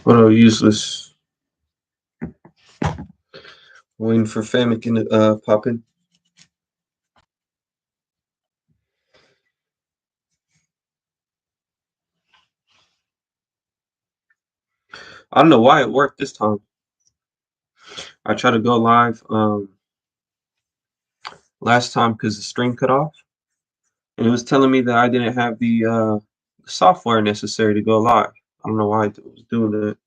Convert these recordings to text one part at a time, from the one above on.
What are useless? Waiting for famine to pop in. I don't know why it worked this time. I tried to go live last time because the stream cut off, and it was telling me that I didn't have the software necessary to go live. I don't know why it was doing that.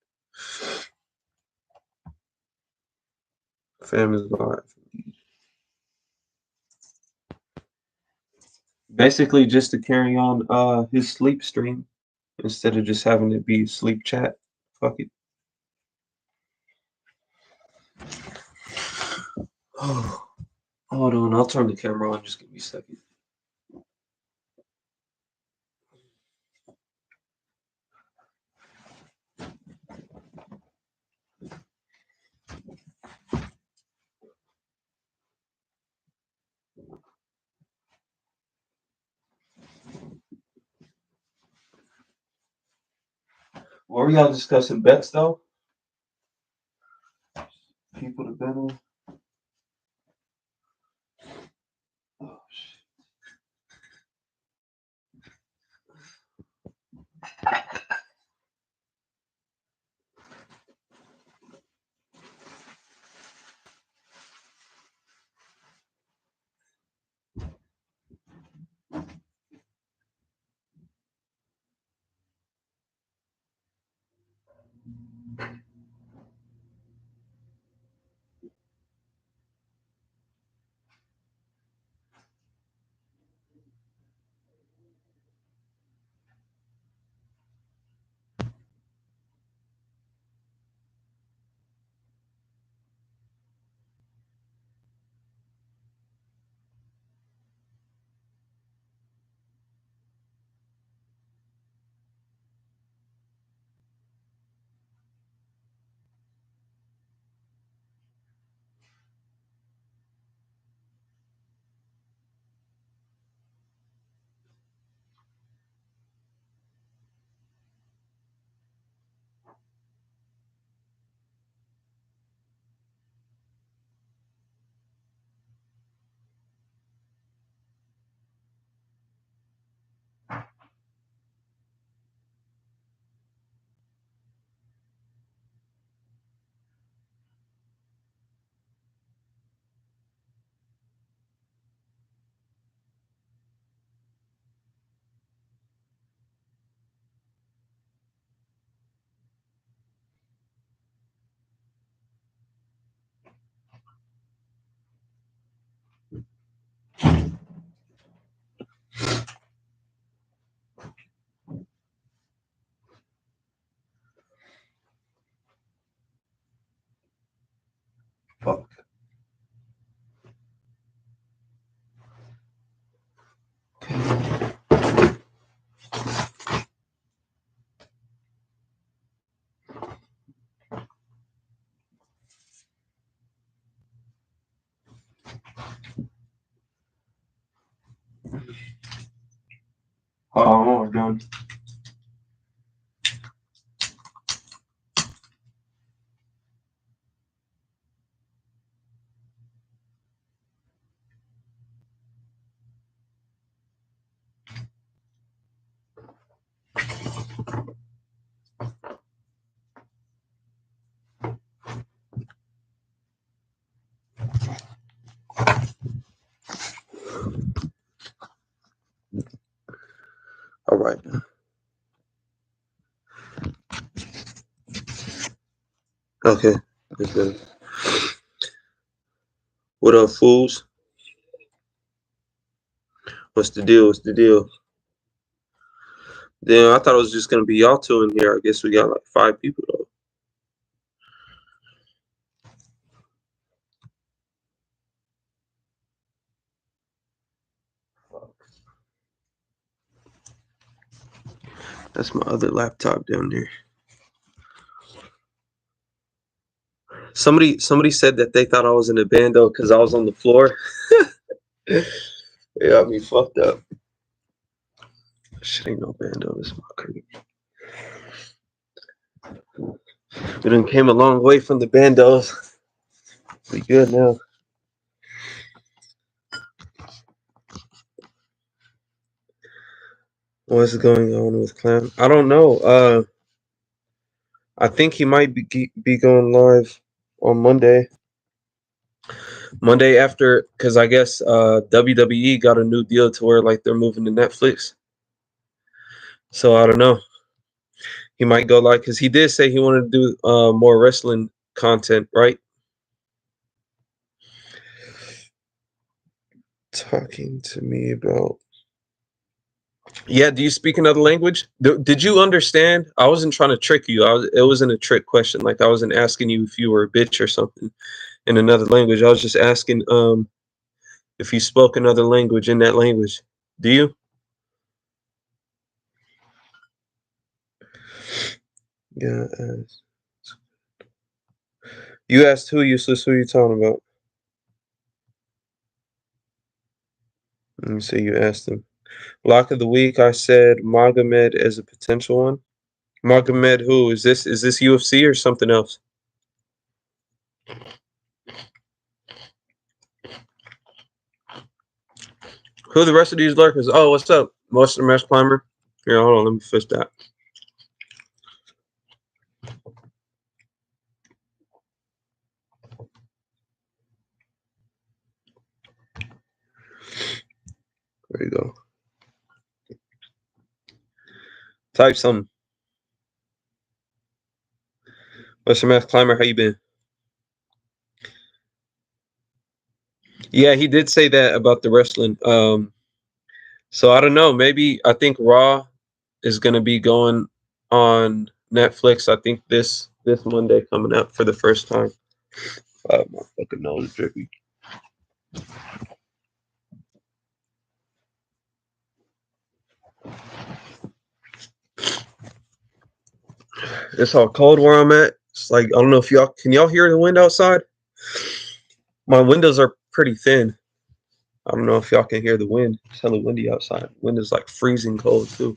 Fam is live. Basically, just to carry on his sleep stream instead of just having it be sleep chat. Fuck it. Oh, hold on, I'll turn the camera on. Just give me a second. What were y'all discussing bets though? People to bet on. Oh shit. Fuck. Hold on, we're done. All right. Okay. That's good. What up, fools? What's the deal? What's the deal? Damn, I thought it was just gonna be y'all two in here. I guess we got like 5 people though. That's my other laptop down there. Somebody said that they thought I was in a bando because I was on the floor. They got me fucked up. Shit ain't no bando. This is my crib. We done came a long way from the bandos. We good now. What's going on with Clam? I don't know. I think he might be going live on Monday. Monday after, because I guess WWE got a new deal to where like they're moving to Netflix. So I don't know. He might go live because he did say he wanted to do more wrestling content, right? Talking to me about. Yeah, do you speak another language? Did you understand? I wasn't trying to trick you. It wasn't a trick question. Like I wasn't asking you if you were a bitch or something in another language. I was just asking if you spoke another language in that language. Do you? Yeah. You asked who useless. Who you talking about? Let me see. You asked him. Lock of the week. I said Magomed as a potential one. Magomed, who is this? Is this UFC or something else? Who are the rest of these lurkers? Oh, what's up? Most of the Mesh Climber. Here, hold on. Let me fix that. There you go. Type something. What's your Mesh Climber? How you been? Yeah, he did say that about the wrestling. So I don't know. Maybe I think Raw is gonna be going on Netflix. I think this Monday coming up for the first time. My fucking nose is drippy. It's all cold where I'm at. It's like I don't know if y'all can y'all hear the wind outside. My windows are pretty thin. I don't know if y'all can hear the wind. It's hella windy outside. Wind is like freezing cold too.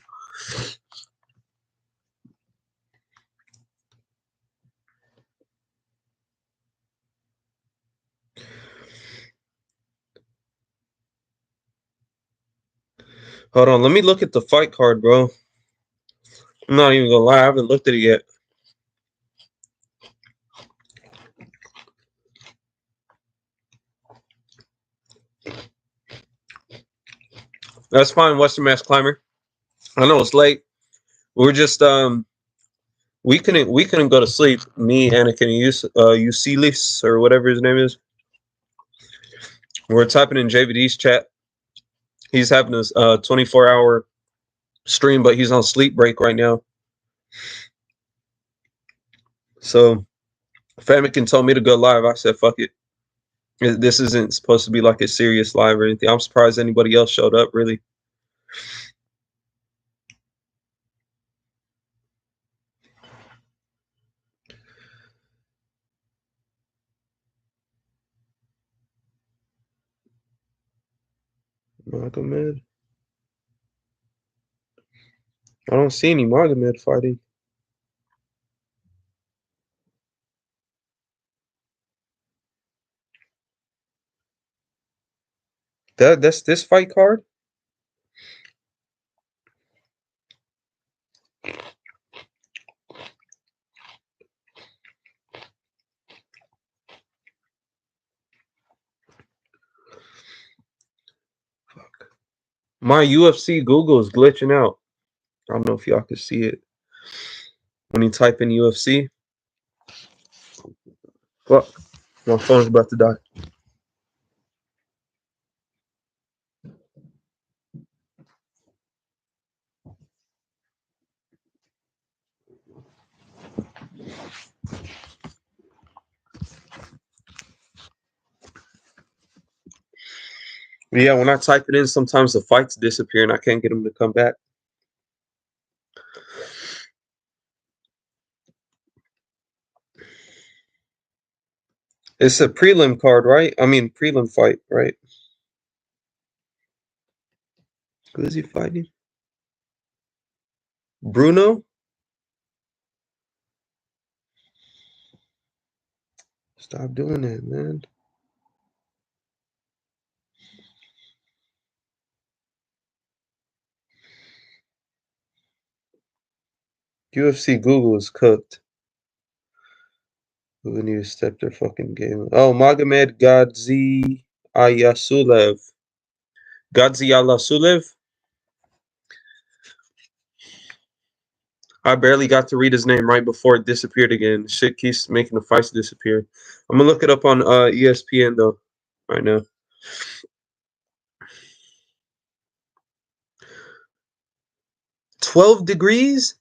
Hold on, let me look at the fight card, bro. I'm not even gonna lie, I haven't looked at it yet. That's fine, Western Mass Climber. I know it's late. We're just we couldn't go to sleep. Me, Anakin, and Usilis or whatever his name is. We're typing in JVD's chat. He's having a 24-hour stream, but he's on sleep break right now. So Famikin told me to go live. I said, fuck it. This isn't supposed to be like a serious live or anything. I'm surprised anybody else showed up, really. Magomed? I don't see any Magomed fighting. That's this fight card? Fuck. My UFC Google is glitching out. I don't know if y'all can see it. When you type in UFC. Fuck. My phone's about to die. But yeah, when I type it in, sometimes the fights disappear and I can't get them to come back. It's a prelim card, right? I mean, prelim fight, right? Who is he fighting? Bruno? Stop doing that, man. UFC Google is cooked. We need to step their fucking game up. Oh, Magomed Gadzi Ayasulev. Gadzi Ayasulev? I barely got to read his name right before it disappeared again. Shit keeps making the fights disappear. I'm gonna look it up on ESPN though, right now. 12 degrees?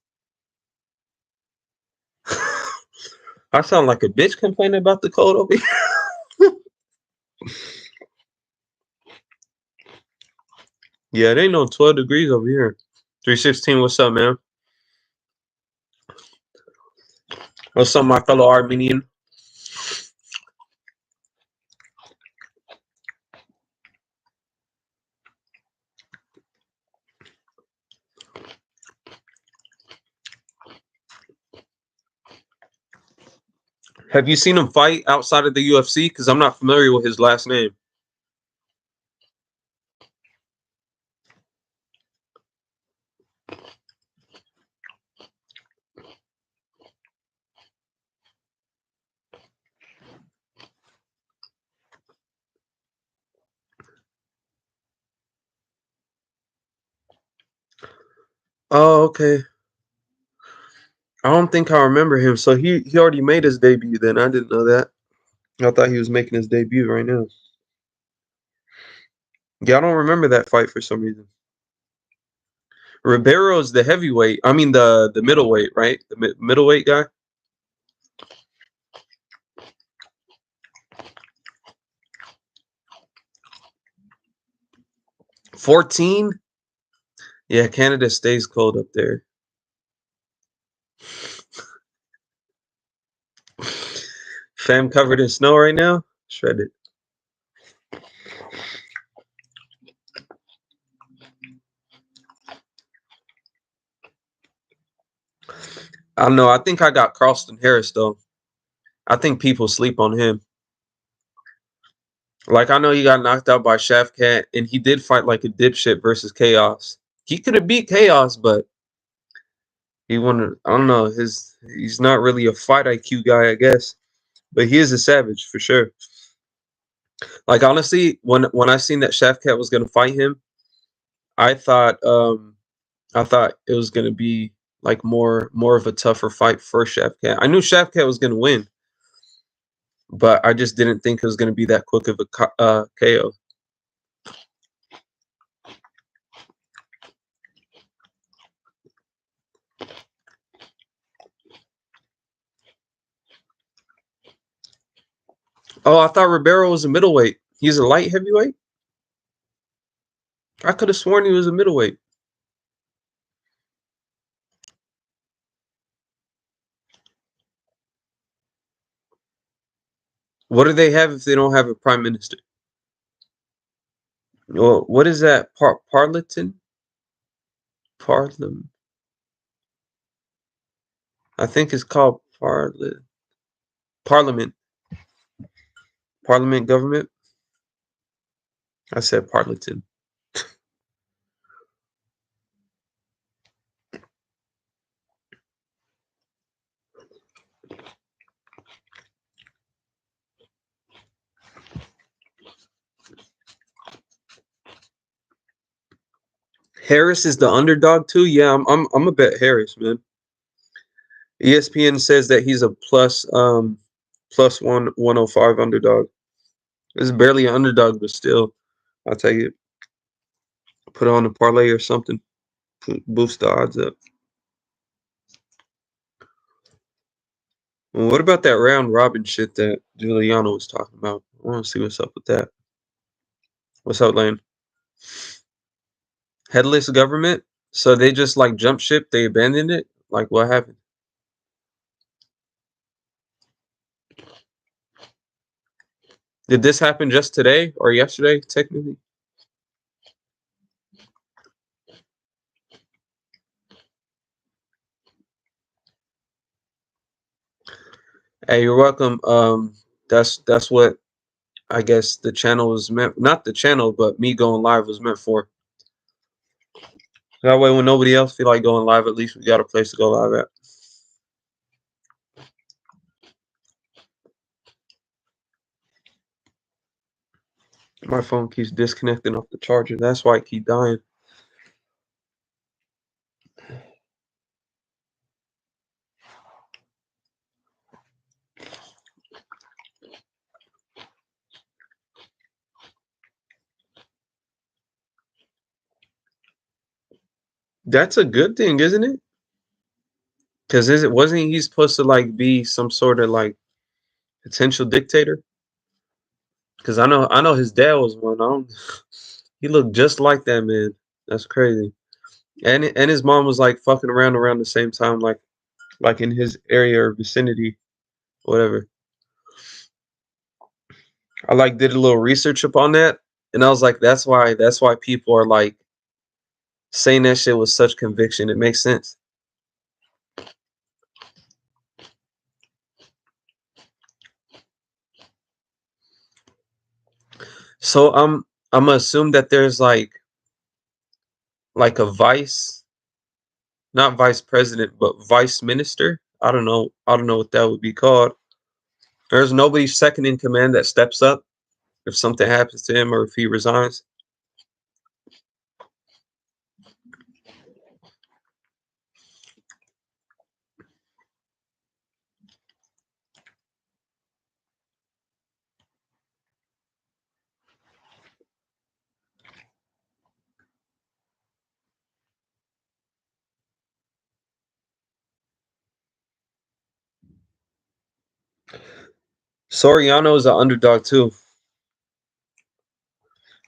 I sound like a bitch complaining about the cold over here. Yeah, it ain't no 12 degrees over here. 316, what's up, man? What's up, my fellow Armenian? Have you seen him fight outside of the UFC? Because I'm not familiar with his last name. Oh, okay. I don't think I remember him. So he already made his debut then. I didn't know that. I thought he was making his debut right now. Yeah, I don't remember that fight for some reason. Ribeiro's the heavyweight. I mean the middleweight, right? The middleweight guy. 14? Yeah, Canada stays cold up there. Fam covered in snow right now. Shredded. I don't know. I think I got Carlston Harris though. I think people sleep on him. Like I know he got knocked out by Shafkat, and he did fight like a dipshit versus Chaos. He could have beat Chaos, but he wanted. I don't know. He's not really a fight IQ guy, I guess, but he is a savage for sure. Like honestly, when I seen that Shafkat was gonna fight him, I thought I thought it was gonna be like more of a tougher fight for Shafkat. I knew Shafkat was gonna win, but I just didn't think it was gonna be that quick of a KO. Oh, I thought Ribeiro was a middleweight. He's a light heavyweight. I could have sworn he was a middleweight. What do they have if they don't have a prime minister? Well, what is that? Parleton? Parliament. I think it's called Parliament. Parliament government. I said Parleton. Harris is the underdog too. Yeah, I'm a bet Harris, man. ESPN says that he's a plus 105 underdog. It's barely an underdog, but still, I'll take it. Put on a parlay or something. Boost the odds up. Well, what about that round robin shit that Giuliano was talking about? I want to see what's up with that. What's up, Lane? Headless government? So they just like jump ship? They abandoned it? Like what happened? Did this happen just today or yesterday, technically? Hey, you're welcome. That's what I guess the channel was meant. Not the channel, but me going live was meant for. That way, when nobody else feel like going live, at least we got a place to go live at. My phone keeps disconnecting off the charger. That's why I keep dying. That's a good thing, isn't it? Because wasn't he supposed to like be some sort of like potential dictator? Because I know his dad was one. He looked just like that man. That's crazy. And his mom was like fucking around the same time, like in his area or vicinity, whatever. I like did a little research upon that, and I was like, that's why people are like saying that shit with such conviction. It makes sense. So I'm gonna assume that there's like a vice, not vice president, but vice minister. I don't know. I don't know what that would be called. There's nobody second in command that steps up if something happens to him or if he resigns. Soriano is an underdog too.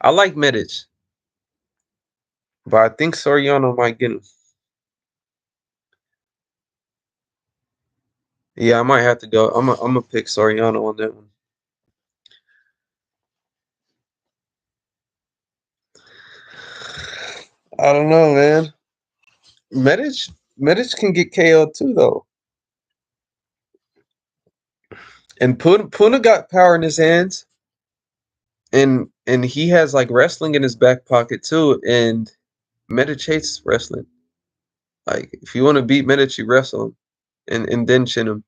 I like Medic, but I think Soriano might get him. Yeah, I might have to go. I'm gonna pick Soriano on that one. I don't know, man. Medic Medic can get KO'd too though. And Puna got power in his hands, and he has like wrestling in his back pocket too. And Medic hates wrestling. Like if you want to beat Medic, you wrestle him, and then chin him.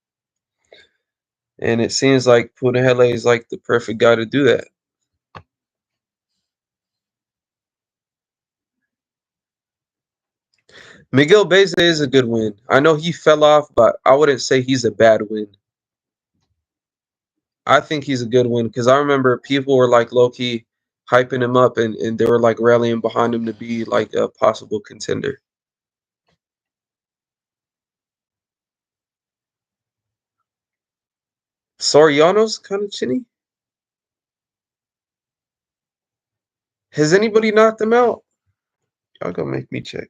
And it seems like Punahele is like the perfect guy to do that. Miguel Beze is a good win. I know he fell off, but I wouldn't say he's a bad win. I think he's a good win because I remember people were like low key hyping him up and they were like rallying behind him to be like a possible contender. Soriano's kind of chinny. Has anybody knocked him out? Y'all gonna make me check.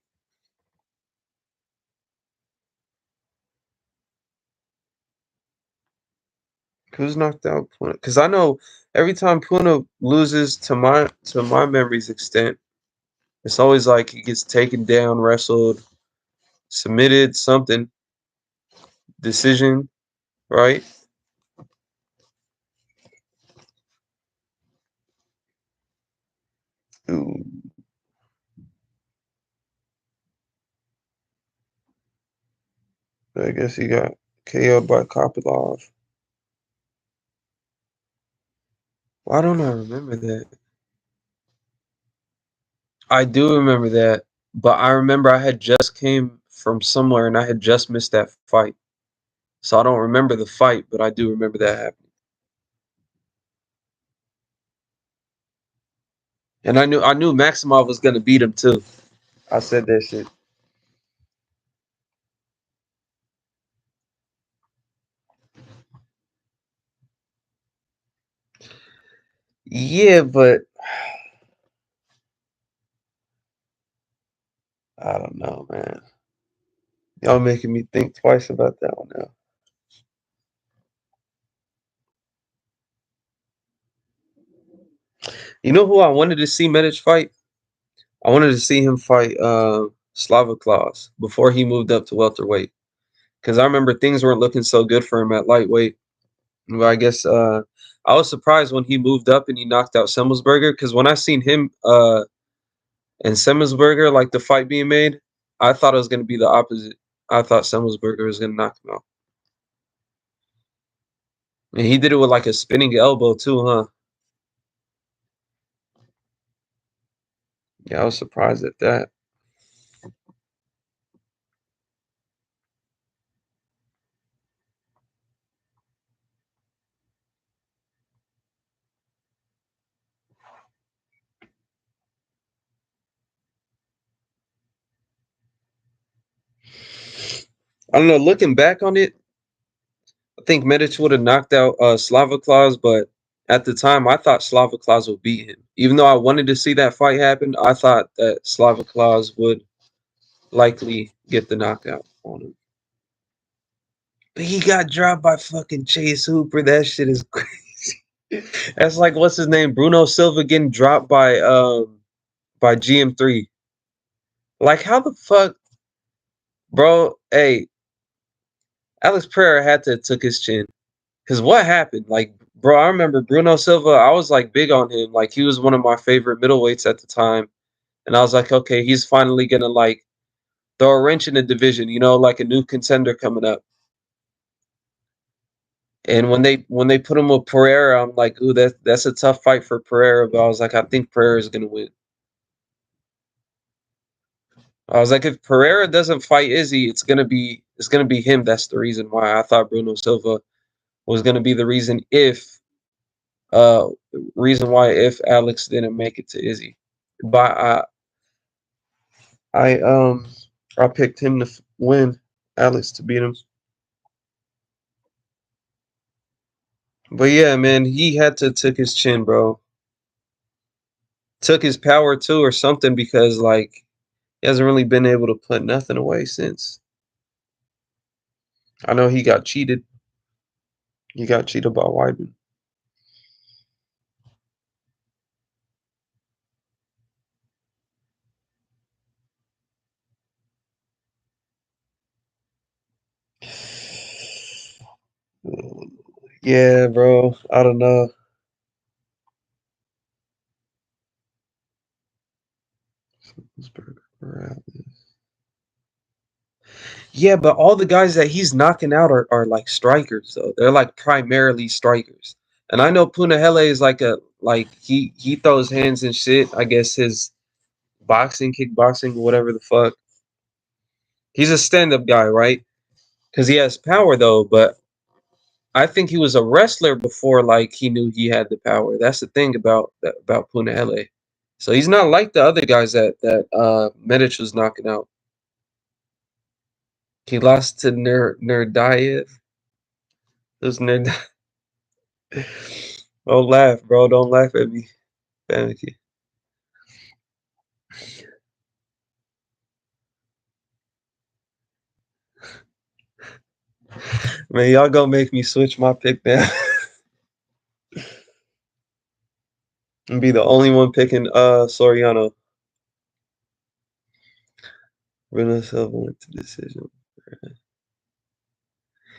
Who's knocked out Puna? Because I know every time Puna loses to my memory's extent, it's always like he gets taken down, wrestled, submitted, something, decision, right? Ooh, I guess he got KO'd by Kopilov. Why don't I remember that? I do remember that, but I remember I had just came from somewhere and I had just missed that fight. So I don't remember the fight, but I do remember that happening. And I knew Maximov was gonna beat him too. I said that shit. Yeah, but I don't know, man. Y'all making me think twice about that one now. You know who I wanted to see Medic fight? I wanted to see him fight Slava Klaus before he moved up to welterweight. Because I remember things weren't looking so good for him at lightweight. But I guess I was surprised when he moved up and he knocked out Semmelsberger, because when I seen him and Semmelsberger, like the fight being made, I thought it was gonna be the opposite. I thought Semmelsberger was gonna knock him out. And he did it with like a spinning elbow too, huh? Yeah, I was surprised at that. I don't know. Looking back on it, I think Medic would have knocked out Slava Claus, but at the time, I thought Slava Claus would beat him. Even though I wanted to see that fight happen, I thought that Slava Claus would likely get the knockout on him. But he got dropped by fucking Chase Hooper. That shit is crazy. That's like, what's his name? Bruno Silva getting dropped by GM3. Like, how the fuck, bro? Hey, Alex Pereira had to have took his chin. Cause what happened? Like, bro, I remember Bruno Silva. I was like big on him. Like, he was one of my favorite middleweights at the time. And I was like, okay, he's finally gonna like throw a wrench in the division, like a new contender coming up. And when they put him with Pereira, I'm like, ooh, that's a tough fight for Pereira. But I was like, I think Pereira is gonna win. I was like, if Pereira doesn't fight Izzy, it's gonna be him. That's the reason why I thought Bruno Silva was gonna be the uh reason why if Alex didn't make it to Izzy. But I um I picked him to win, Alex to beat him. But yeah, man, he had to took his chin, bro. Took his power too, or something, because like he hasn't really been able to put nothing away since. I know he got cheated. He got cheated by Weidman. Yeah, bro. I don't know. Yeah, but all the guys that he's knocking out are like strikers though. They're like primarily strikers. And I know Punahele is like he throws hands and shit. I guess his boxing, kickboxing, whatever the fuck. He's a stand-up guy, right? Because he has power though, but I think he was a wrestler before like he knew he had the power. That's the thing about Punahele. So he's not like the other guys that Medic was knocking out. He lost to Nurdayev. Who's Nurdayev? Don't laugh, bro. Don't laugh at me. Panicky. Man, y'all gonna make me switch my pick now. And be the only one picking Soriano. Bruno Silva went to decision.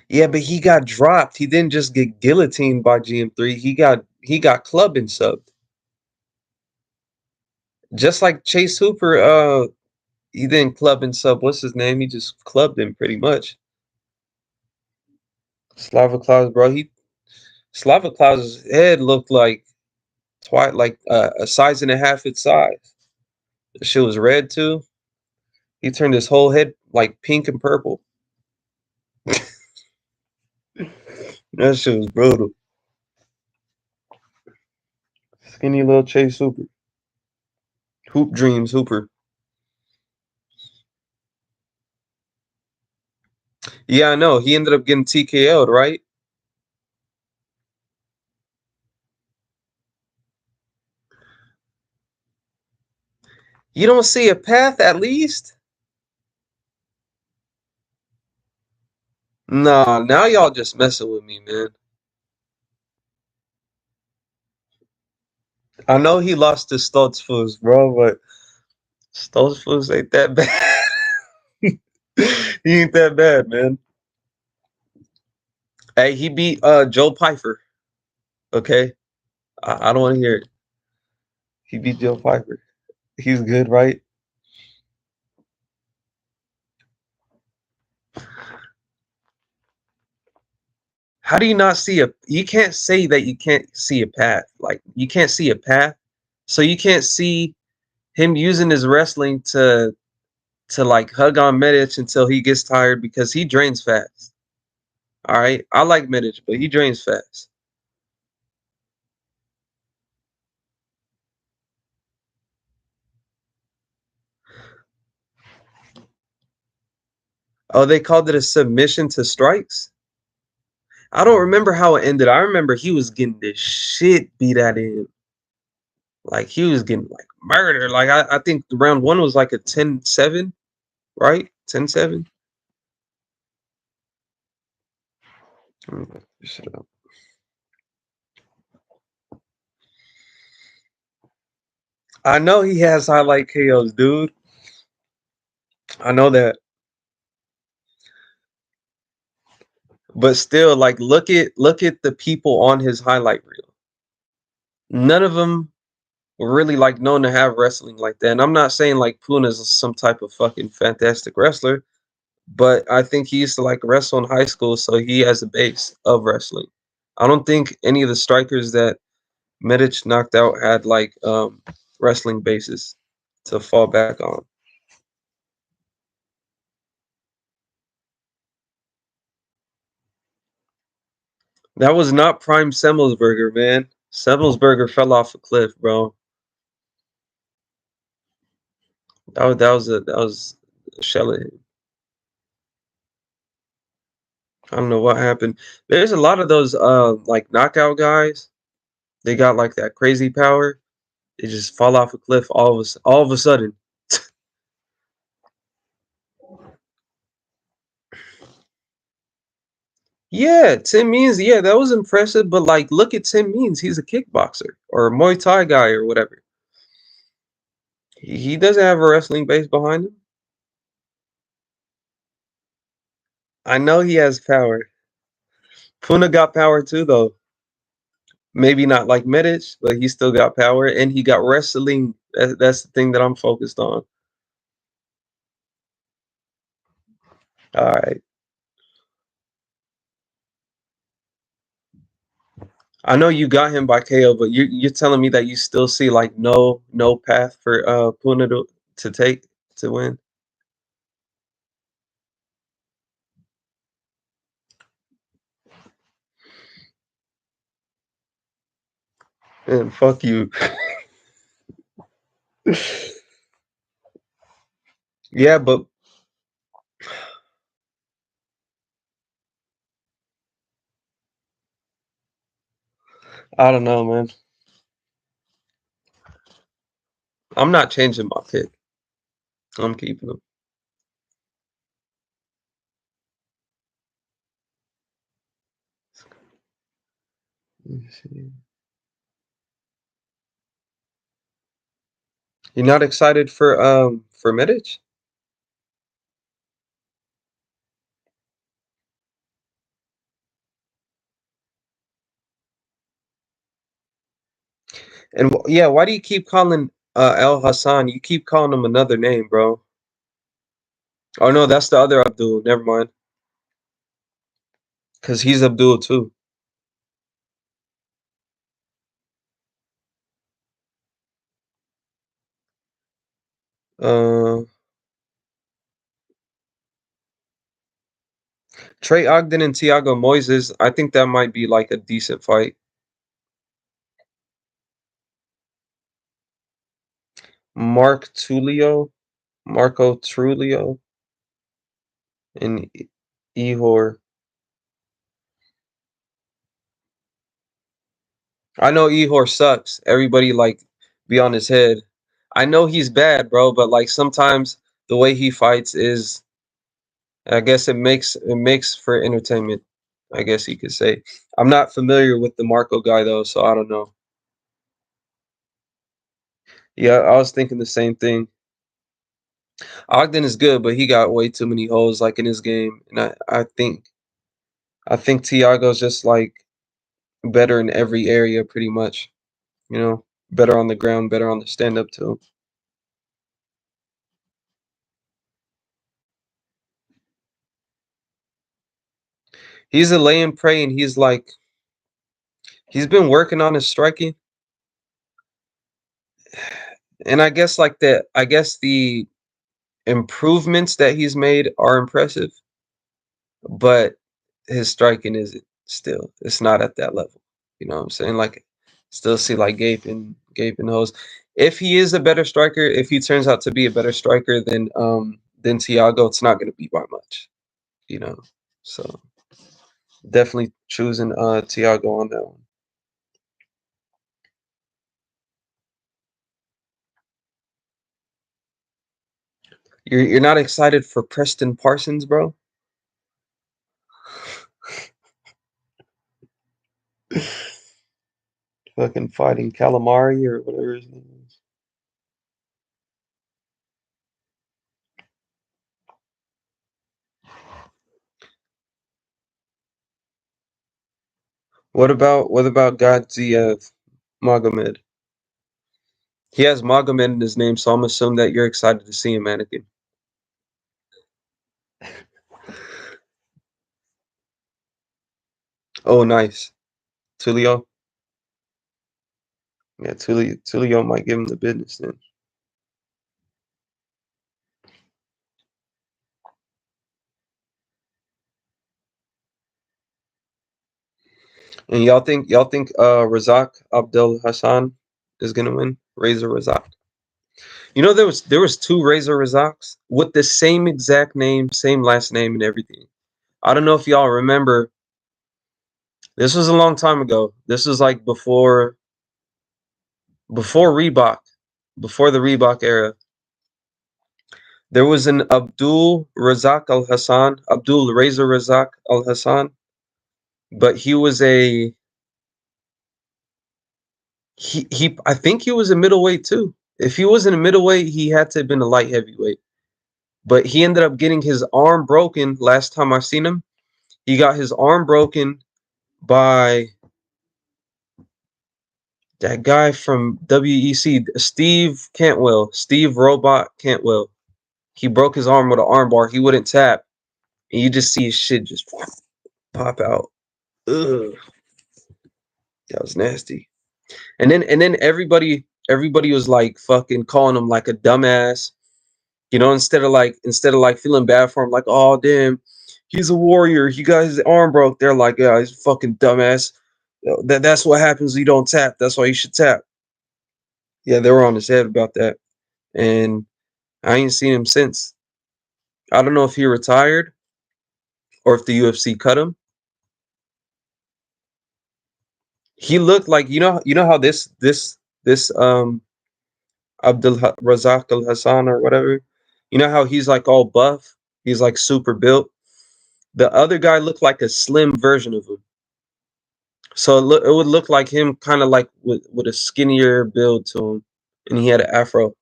Yeah, but he got dropped. He didn't just get guillotined by GM3. He got clubbed and subbed. Just like Chase Hooper, he didn't club and sub. What's his name? He just clubbed him pretty much. Slava Klaus, bro. Slava Klaus's head looked like a size and a half its size. The shit was red too. He turned his whole head like pink and purple. That shit was brutal. Skinny little Chase Hooper. Hoop Dreams Hooper. Yeah, I know. He ended up getting TKO'd, right? You don't see a path at least? Nah, now y'all just messing with me, man. I know he lost to Stoltzfus, bro, but Stoltzfus ain't that bad. He ain't that bad, man. Hey, he beat Joe Pfeiffer. Okay, I don't want to hear it. He beat Joe Piper. He's good, right? How do you not see a? You can't say that you can't see a path. Like you can't see a path, so you can't see him using his wrestling to like hug on Medic until he gets tired because he drains fast. All right, I like Medic, but he drains fast. Oh, they called it a submission to strikes. I don't remember how it ended. I remember he was getting the shit beat out of him. Like he was getting like murdered. Like I think round one was like a 10-7, right? 10-7. Let me look this shit up. I know he has highlight KOs, dude. I know that. But still, like look at the people on his highlight reel. None of them were really like known to have wrestling like that. And I'm not saying like Puna's some type of fucking fantastic wrestler, but I think he used to like wrestle in high school, so he has a base of wrestling. I don't think any of the strikers that Medic knocked out had like wrestling bases to fall back on. That was not prime Semmelsberger, man. Semmelsberger fell off a cliff, bro. That was a shell of him. I don't know what happened. There's a lot of those like knockout guys. They got like that crazy power. They just fall off a cliff all of a sudden. Yeah, Tim Means. Yeah, that was impressive. But like, look at Tim Means. He's a kickboxer or a Muay Thai guy or whatever. He doesn't have a wrestling base behind him. I know he has power. Puna got power too, though. Maybe not like Medic, but he still got power, and he got wrestling. That's the thing that I'm focused on. All right. I know you got him by KO, but you're telling me that you still see like no path for Puna to take to win. And fuck you. Yeah, but I don't know, man. I'm not changing my pick. I'm keeping him. Let me see. You're not excited for Medic? And yeah, why do you keep calling El Hassan? You keep calling him another name, bro. Oh no, that's the other Abdul. Never mind. Cause he's Abdul too. Uh, Trey Ogden and Tiago Moises. I think that might be like a decent fight. Mark Tulio, Marco Trulio, and Ihor. I know Ihor sucks. Everybody like be on his head. I know he's bad, bro, but like sometimes the way he fights is, I guess it makes for entertainment. I guess you could say. I'm not familiar with the Marco guy though, so I don't know. Yeah, I was thinking the same thing. Ogden is good, but he got way too many holes like in his game, and I think Tiago's just like better in every area, pretty much. You know, better on the ground, better on the stand up too. He's a lay and pray, and he's been working on his striking, and I guess the improvements that he's made are impressive, but his striking isn't still. It's not at that level. You know what I'm saying? Like, still see like gaping holes. If he is a better striker, if he turns out to be a better striker than Thiago, it's not going to be by much. You know, so definitely choosing Thiago on that one. You're not excited for Preston Parsons, bro? Fucking fighting calamari or whatever his name is. What about Gadziev Magomed? He has Magomed in his name, so I'm assuming that you're excited to see him, Anakin. Oh, nice. Tulio. Yeah, Tulio might give him the business then. And y'all think Razak Abdel Hassan is gonna win? Razor Razak. You know there was two Razor Razaks with the same exact name, same last name, and everything. I don't know if y'all remember. This was a long time ago. This was like before Reebok, before the Reebok era. There was an Abdul Razak Al Hassan, Abdul Razor Razak Al Hassan, but he I think he was a middleweight too. If he wasn't a middleweight, he had to have been a light heavyweight. But he ended up getting his arm broken last time I seen him. He got his arm broken by that guy from WEC, Steve Cantwell, Steve Robot Cantwell. He broke his arm with an arm bar. He wouldn't tap, and you just see his shit just pop out. Ugh, that was nasty. And then everybody was like fucking calling him like a dumbass. You know, instead of like feeling bad for him, like, oh damn, he's a warrior. He got his arm broke. They're like, yeah, he's a fucking dumbass. That's what happens when you don't tap. That's why you should tap. Yeah, they were on his head about that. And I ain't seen him since. I don't know if he retired or if the UFC cut him. He looked like you know how this Razak Al Hassan or whatever. You know how he's like all buff. He's like super built. The other guy looked like a slim version of him. So it would look like him, kind of like with a skinnier build to him, and he had an afro.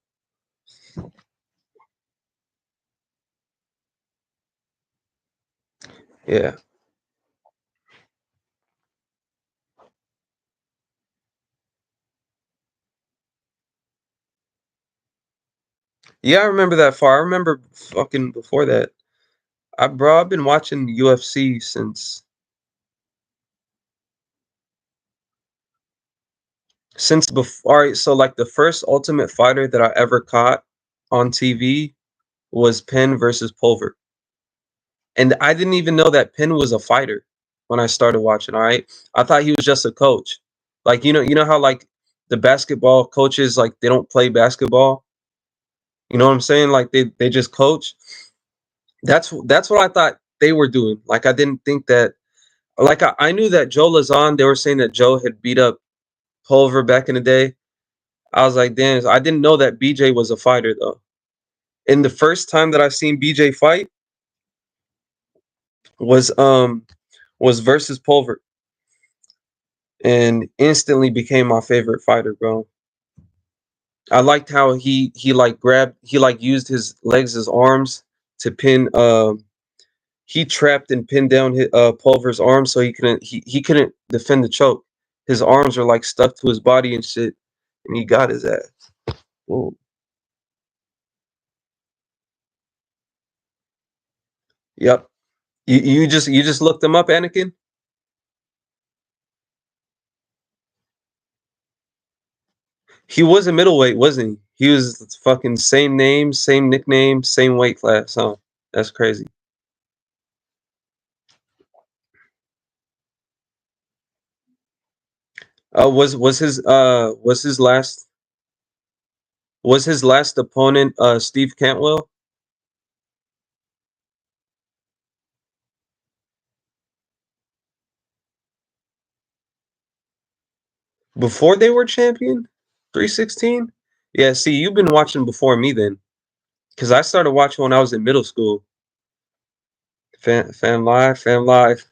Yeah, yeah, I remember that far. I remember fucking before that. I've been watching UFC since before. All right, so like the first Ultimate Fighter that I ever caught on TV was Penn versus Pulver, and I didn't even know that Penn was a fighter when I started watching. All right, I thought he was just a coach. Like you know how like the basketball coaches, like they don't play basketball. You know what I'm saying? Like they just coach. That's what I thought they were doing. Like I didn't think that. Like I knew that Joe Lazon. They were saying that Joe had beat up Pulver back in the day. I was like, damn. I didn't know that BJ was a fighter though. And the first time that I seen BJ fight was um was versus Pulver, and instantly became my favorite fighter, bro. I liked how he like grabbed he like used his legs as arms to pin he trapped and pinned down his, Pulver's arm so he couldn't defend the choke. his arms are like stuck to his body and shit, and he got his ass. Whoa. Yep. You just looked him up, Anakin? He was a middleweight, wasn't he? He was fucking same name, same nickname, same weight class, huh? That's crazy. Was his last opponent Steve Cantwell before they were champion? 316? Yeah, see, you've been watching before me then. Cause I started watching when I was in middle school. Fan live, fan live,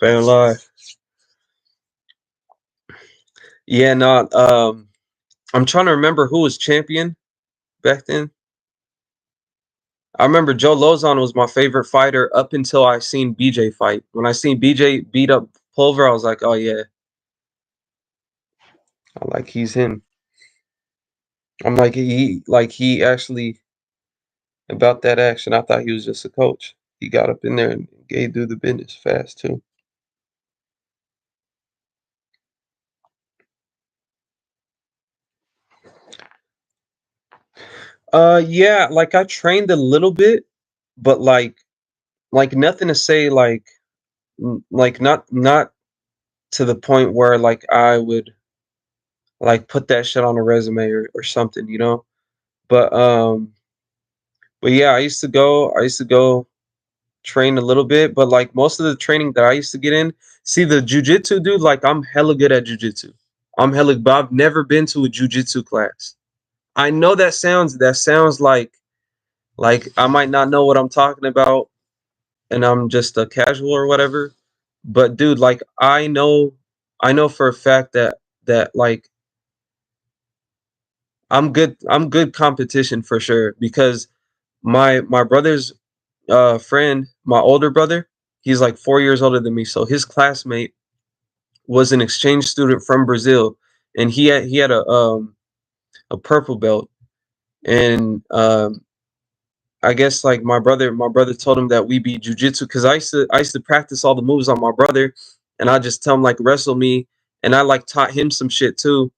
fan live. Yeah, no, I'm trying to remember who was champion back then. I remember Joe Lozon was my favorite fighter up until I seen BJ fight. When I seen BJ beat up Pulver, I was like, oh yeah, I like he's him. I'm like he actually about that action. I thought he was just a coach. He got up in there and gave through the business fast too. Yeah, like I trained a little bit, but like nothing to say like not to the point where like I would like put that shit on a resume or something, you know? But but yeah, I used to go train a little bit, but like most of the training that I used to get in, see the jujitsu dude, like I'm hella good at jujitsu. But I've never been to a jujitsu class. I know that sounds like I might not know what I'm talking about and I'm just a casual or whatever. But dude, like I know for a fact that like I'm good competition for sure because my brother's friend, my older brother, he's like 4 years older than me. So his classmate was an exchange student from Brazil, and he had a purple belt, and I guess like my brother told him that we be jujitsu because I used to practice all the moves on my brother, and I just tell him like wrestle me, and I like taught him some shit too.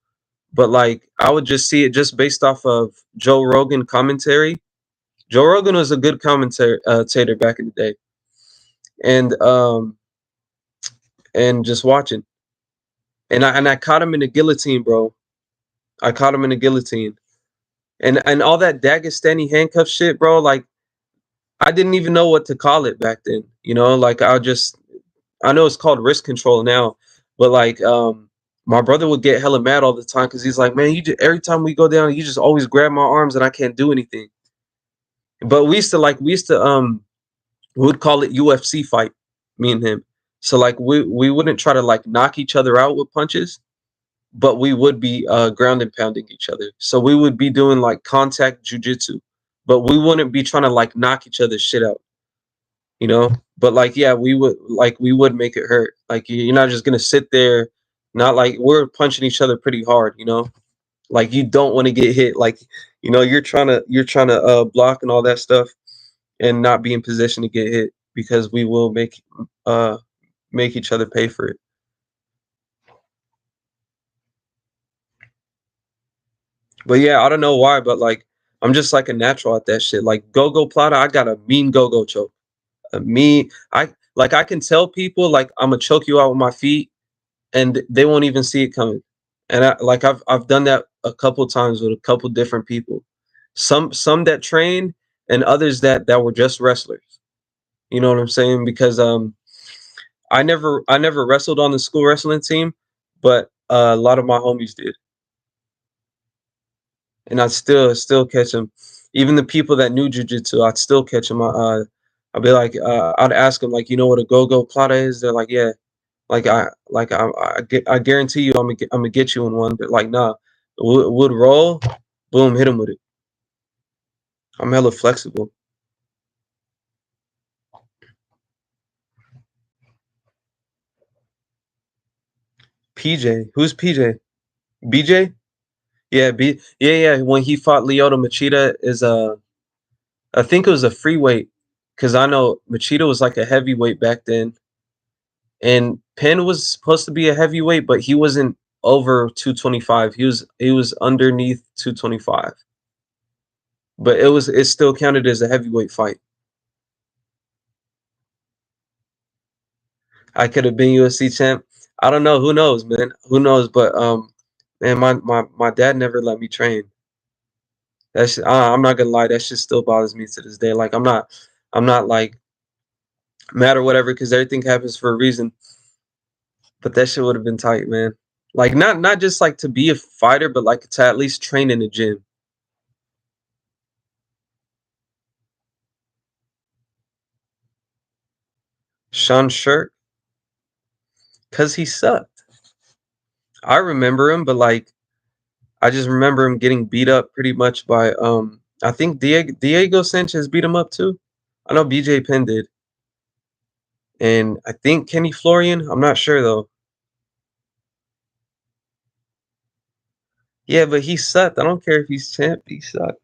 But like I would just see it just based off of Joe Rogan commentary. Joe Rogan was a good commentator back in the day, and just watching, and I caught him in a guillotine, bro. I caught him in a guillotine, and all that Dagestani handcuff shit, bro. Like I didn't even know what to call it back then. You know, like I know it's called wrist control now, but like my brother would get hella mad all the time because he's like, man, every time we go down, you just always grab my arms and I can't do anything. But we used to we would call it UFC fight, me and him. So like we wouldn't try to like knock each other out with punches, but we would be ground and pounding each other. So we would be doing like contact jujitsu, but we wouldn't be trying to like knock each other's shit out, you know. But like yeah, we would make it hurt. Like you're not just gonna sit there, not like we're punching each other pretty hard, you know. Like you don't want to get hit. Like you're trying to block and all that stuff, and not be in position to get hit because we will uh make each other pay for it. But yeah, I don't know why, but like I'm just like a natural at that shit. Like go plata, I got a mean go choke. A mean I can tell people like I'm gonna choke you out with my feet and they won't even see it coming. And I've done that a couple times with a couple different people. Some that trained and others that were just wrestlers. You know what I'm saying? Because I never wrestled on the school wrestling team, but a lot of my homies did, and I still catch them. Even the people that knew jujitsu, I'd still catch them. I'd be like, I'd ask them like, you know what a go plata is? They're like, yeah. I guarantee you, I'm gonna get you in one. But like, nah, would roll, boom, hit him with it. I'm hella flexible. PJ. Who's PJ? BJ? Yeah, yeah. When he fought Lyoto Machida is I think it was a free weight because I know Machida was like a heavyweight back then, and Penn was supposed to be a heavyweight, but he wasn't over 225. He was underneath 225, but it still counted as a heavyweight fight. I could have been UFC champ. I don't know. Who knows, man? Who knows? But man, my dad never let me train. I'm not gonna lie. That shit still bothers me to this day. Like I'm not like mad or whatever because everything happens for a reason. But that shit would have been tight, man. Like not just like to be a fighter, but like to at least train in the gym. Sean Shirk, cause he sucked. I remember him, but like I just remember him getting beat up pretty much by I think Diego Sanchez beat him up too. I know BJ Penn did. And I think Kenny Florian, I'm not sure though. Yeah, but he sucked. I don't care if he's champ, he sucked.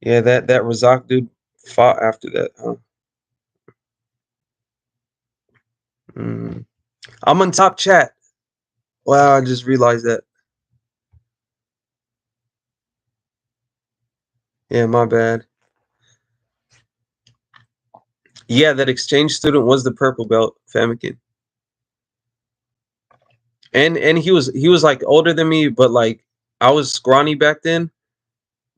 Yeah, that Razak dude fought after that, huh? Mm. I'm on top chat. Wow, I just realized that. Yeah, my bad. Yeah, that exchange student was the purple belt, Famikin. And he was like older than me, but like I was scrawny back then.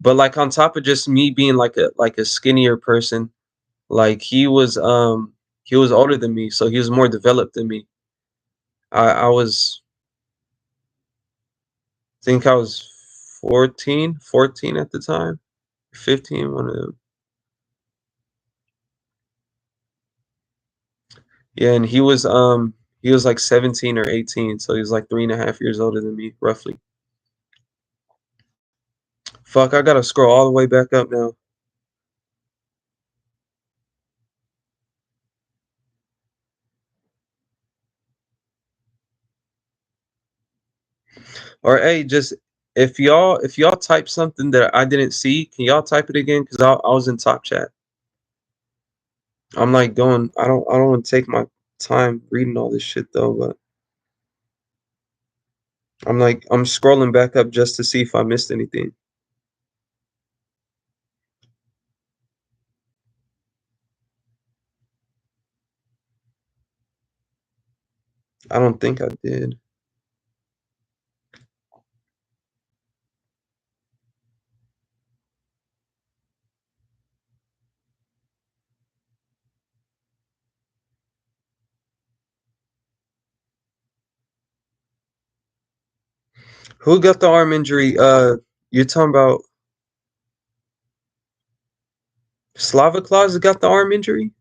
But like on top of just me being like a skinnier person, like he was older than me, so he was more developed than me. I was think I was 14 at the time. 15, one of them. Yeah, and he was like 17 or 18, so he was like 3.5 years older than me, roughly. Fuck, I gotta scroll all the way back up now. Or hey, just if y'all type something that I didn't see, can y'all type it again? Cause I was in top chat. I'm like going. I don't want to take my time reading all this shit though, but I'm scrolling back up just to see if I missed anything. I don't think I did. Who got the arm injury? You're talking about Slava Claus got the arm injury?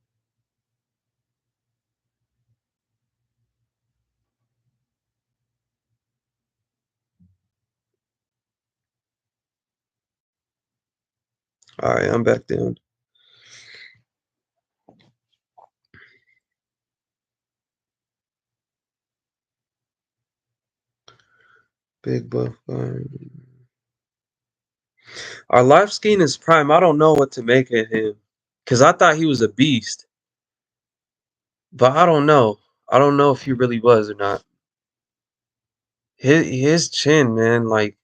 All right, I'm back down. Big buff guy. Our live skin is prime. I don't know what to make of him. Cause I thought he was a beast. But I don't know. I don't know if he really was or not. His chin, man, like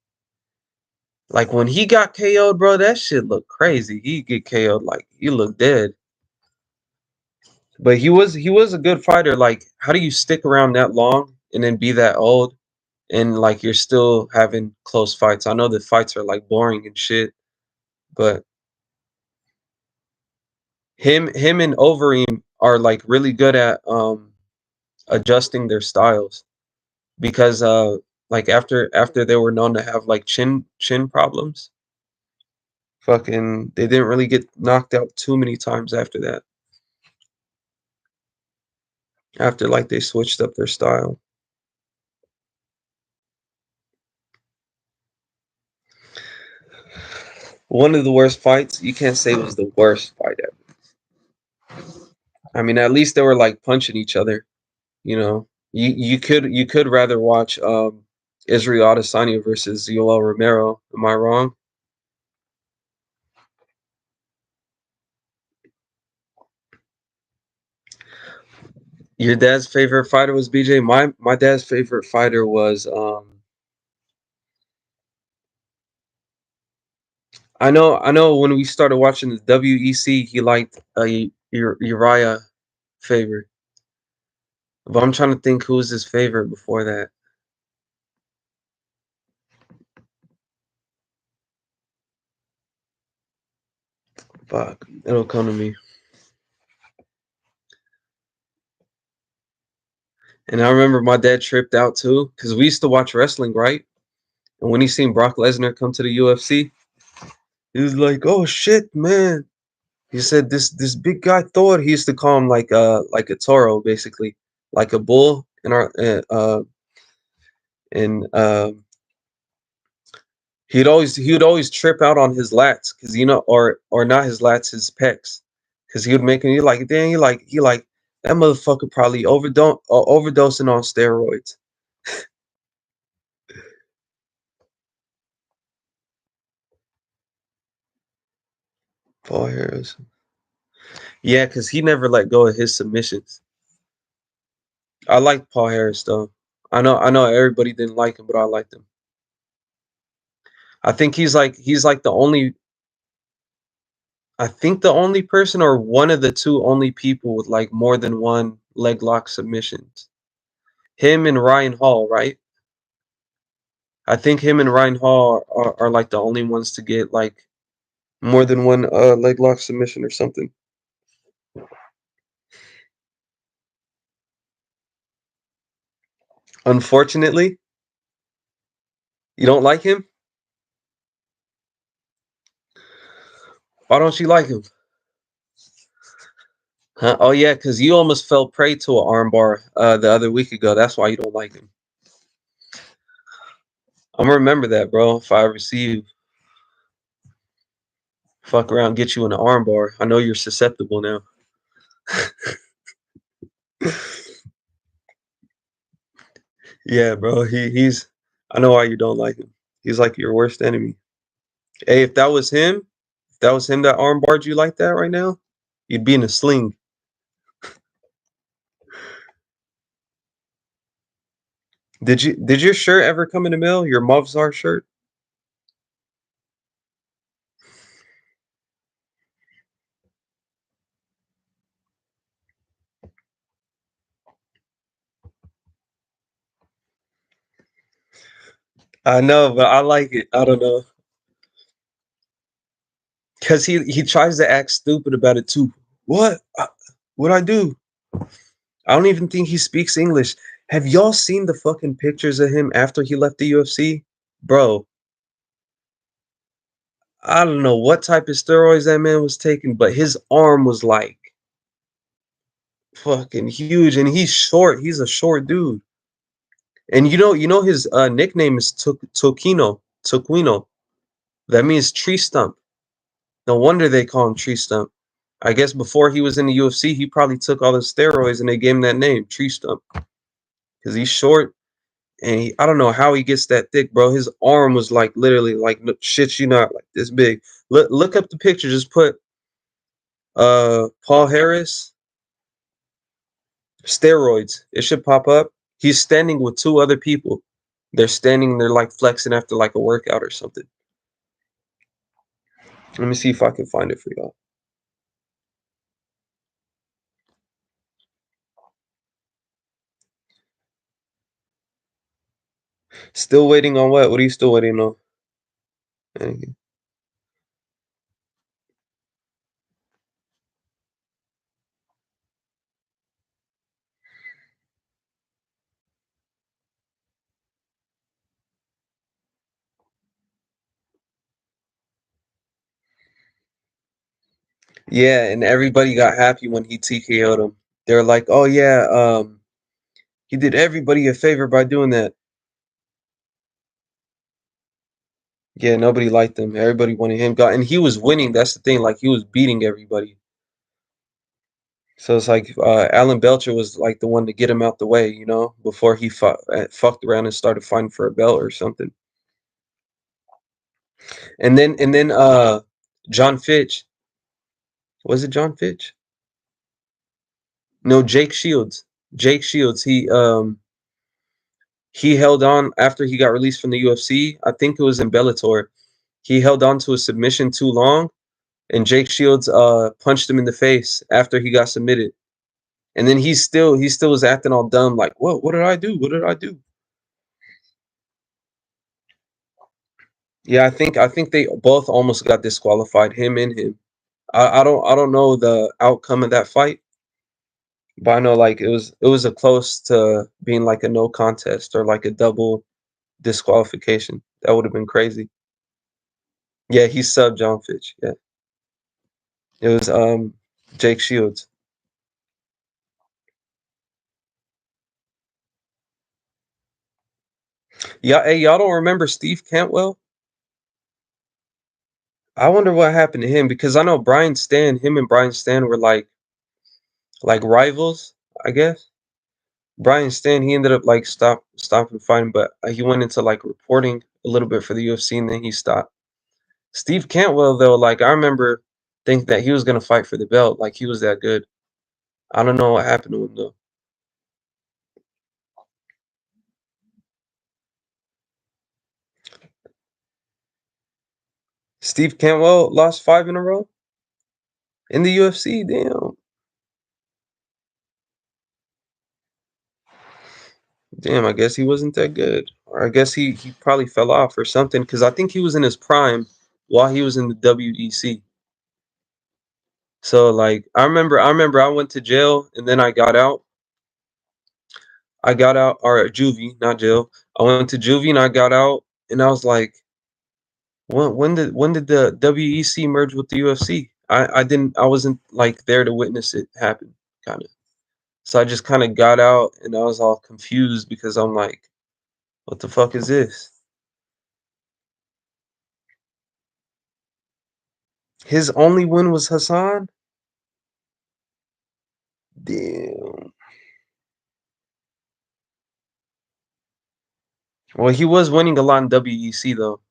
when he got KO'd, bro, that shit looked crazy. He get KO'd like he looked dead. But he was a good fighter. Like, how do you stick around that long and then be that old and like you're still having close fights? I know the fights are like boring and shit, but him and Overeem are like really good at adjusting their styles because like after they were known to have like chin problems, fucking they didn't really get knocked out too many times after that. After like they switched up their style. One of the worst fights. You can't say it was the worst fight ever. I mean, at least they were like punching each other. You know, you could rather watch Israel Adesanya versus Yoel Romero. Am I wrong? Your dad's favorite fighter was BJ. My dad's favorite fighter was I know when we started watching the WEC he liked Uriah Faber. But I'm trying to think who was his favorite before that. Fuck. It'll come to me. And I remember my dad tripped out too, because we used to watch wrestling, right? And when he seen Brock Lesnar come to the UFC, he was like, "Oh shit, man!" He said, "This big guy Thor." He used to call him like a toro, basically, like a bull in our and he would always trip out on his lats because or not his lats, his pecs, because he would make him. He like, dang, he like that motherfucker probably overdosing on steroids. Paul Harris. Yeah, because he never let go of his submissions. I like Paul Harris though. I know everybody didn't like him, but I liked him. I think he's like the only I think the only person or one of the two only people with like more than one leg lock submissions. Him and Ryan Hall, right? I think him and Ryan Hall are like the only ones to get like more than one leg lock submission or something. Unfortunately, you don't like him? Why don't you like him? Huh? Oh yeah, because you almost fell prey to an armbar the other week ago. That's why you don't like him. I'm gonna remember that, bro. If I ever see you, fuck around, get you in an armbar. I know you're susceptible now. Yeah, bro. He's. I know why you don't like him. He's like your worst enemy. Hey, if that was him that armbarred you like that right now, you'd be in a sling. Did your shirt ever come in the mail? Your Mavzar shirt? I know, but I like it. I don't know, cause he tries to act stupid about it too. What? What I do? I don't even think he speaks English. Have y'all seen the fucking pictures of him after he left the UFC? Bro, I don't know what type of steroids that man was taking, but his arm was like fucking huge, and he's short. He's a short dude. And you know his nickname is Toquino. That means tree stump. No wonder they call him tree stump. I guess before he was in the UFC, he probably took all the steroids and they gave him that name, tree stump, because he's short and I don't know how he gets that thick, bro. His arm was like literally like shit you not like this big. Look up the picture. Just put Paul Harris steroids. It should pop up. He's standing with two other people. They're standing. They're like flexing after like a workout or something. Let me see if I can find it for y'all. Still waiting on what? What are you still waiting on? Anything. Yeah, and everybody got happy when he TKO'd him. They're like, "Oh yeah, he did everybody a favor by doing that." Yeah, nobody liked him. Everybody wanted him gone, and he was winning. That's the thing. Like he was beating everybody. So it's like Alan Belcher was like the one to get him out the way, before he fucked around and started fighting for a belt or something. And then John Fitch, was it John Fitch? No, Jake Shields. Jake Shields. He held on after he got released from the UFC. I think it was in Bellator. He held on to a submission too long, and Jake Shields punched him in the face after he got submitted. And then he still was acting all dumb, like, what did I do? What did I do? Yeah, I think they both almost got disqualified, him and him. I don't know the outcome of that fight, but I know like it was a close to being like a no contest or like a double disqualification. That would have been crazy. Yeah, he subbed John Fitch. Yeah. It was Jake Shields. Yeah, hey, y'all don't remember Steve Cantwell? I wonder what happened to him because I know him and Brian Stan were like rivals, I guess. Brian Stan, he ended up like stopping fighting, but he went into like reporting a little bit for the UFC and then he stopped. Steve Cantwell though, like I remember thinking that he was gonna fight for the belt, like he was that good. I don't know what happened to him though. Steve Cantwell lost 5 in a row in the UFC. Damn, damn. I guess he wasn't that good, or I guess he probably fell off or something. Because I think he was in his prime while he was in the WEC. So like I remember I went to jail and then I got out. I got out or juvie, not jail. I went to juvie and I got out and I was like, when did the WEC merge with the UFC? I wasn't like there to witness it happen, kind of. So I just kind of got out and I was all confused because I'm like, what the fuck is this? His only win was Hassan? Damn. Well, he was winning a lot in WEC though.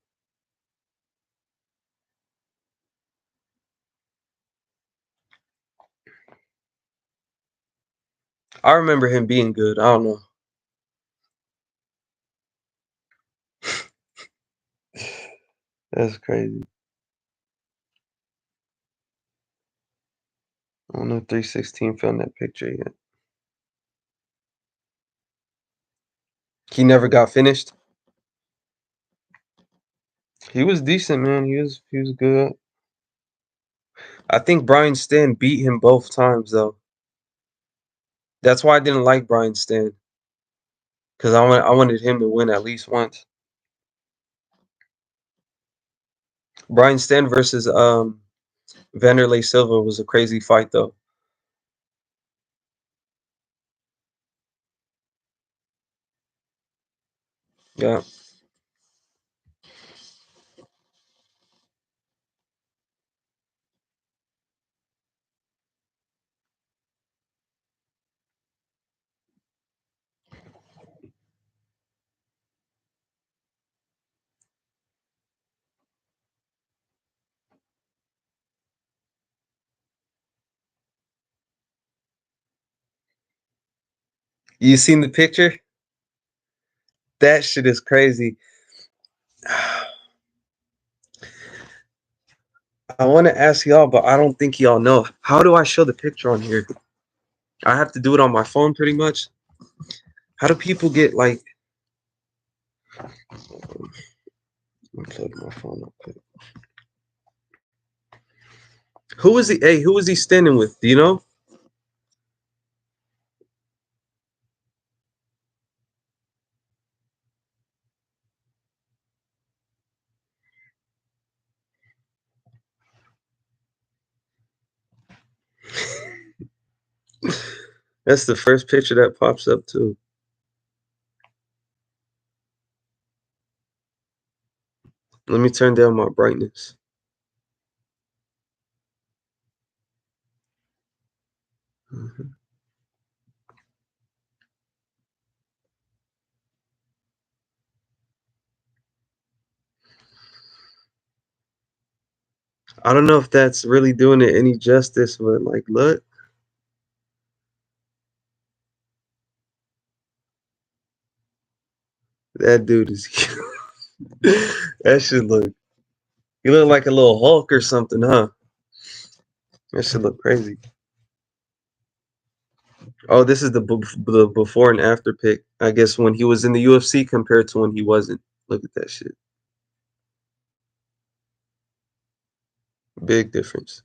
I remember him being good. I don't know. That's crazy. I don't know if 316 found that picture yet. He never got finished. He was decent, man. He was good. I think Brian Stan beat him both times though. That's why I didn't like Brian Stan because I wanted him to win at least once. Brian Stan versus Vanderlei Silva was a crazy fight though. Yeah. You seen the picture? That shit is crazy. I want to ask y'all, but I don't think y'all know. How do I show the picture on here? I have to do it on my phone pretty much. How do people get like? Let me plug my phone up quick. Who is he? Hey, who is he standing with? Do you know? That's the first picture that pops up too. Let me turn down my brightness. Mhm. I don't know if that's really doing it any justice, but like, look, that dude is cute. That should look. You look like a little Hulk or something, huh? That should look crazy. Oh, this is the before and after pic. I guess when he was in the UFC compared to when he wasn't. Look at that shit. Big difference.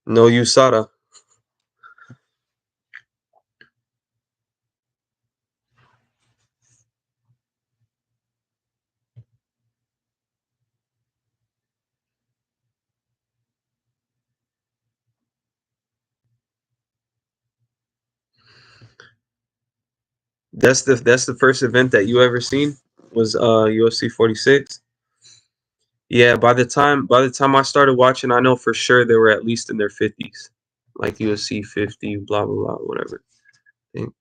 No USADA. That's the first event that you ever seen was UFC 46. Yeah, by the time I started watching, I know for sure they were at least in their 50s. Like UFC 50, blah blah blah, whatever. Thing.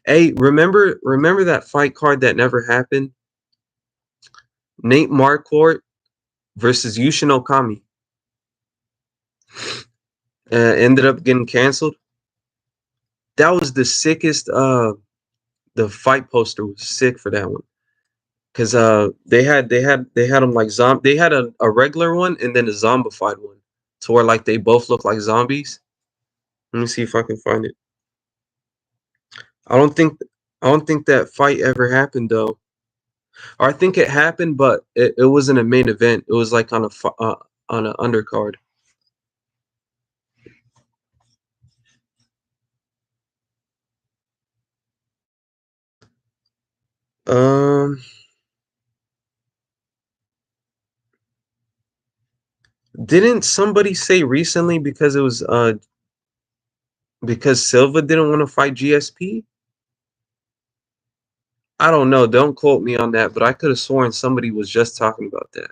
Hey, remember that fight card that never happened? Nate Marquardt versus Yushin Okami. Ended up getting canceled. That was the sickest the fight poster was sick for that one. Cause they had them like they had a regular one and then a zombified one. To where like they both look like zombies. Let me see if I can find it. I don't think I don't think that fight ever happened though. Or I think it happened, but it wasn't a main event. It was like on an undercard. Um, didn't somebody say recently because it was because Silva didn't want to fight GSP? I don't know. Don't quote me on that, but I could have sworn somebody was just talking about that.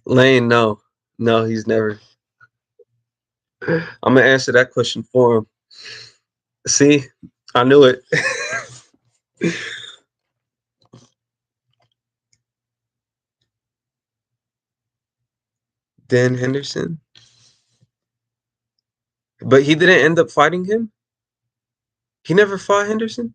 Lane, no, no, he's never. I'm gonna answer that question for him. See, I knew it. Dan Henderson, but he didn't end up fighting him. He never fought Henderson.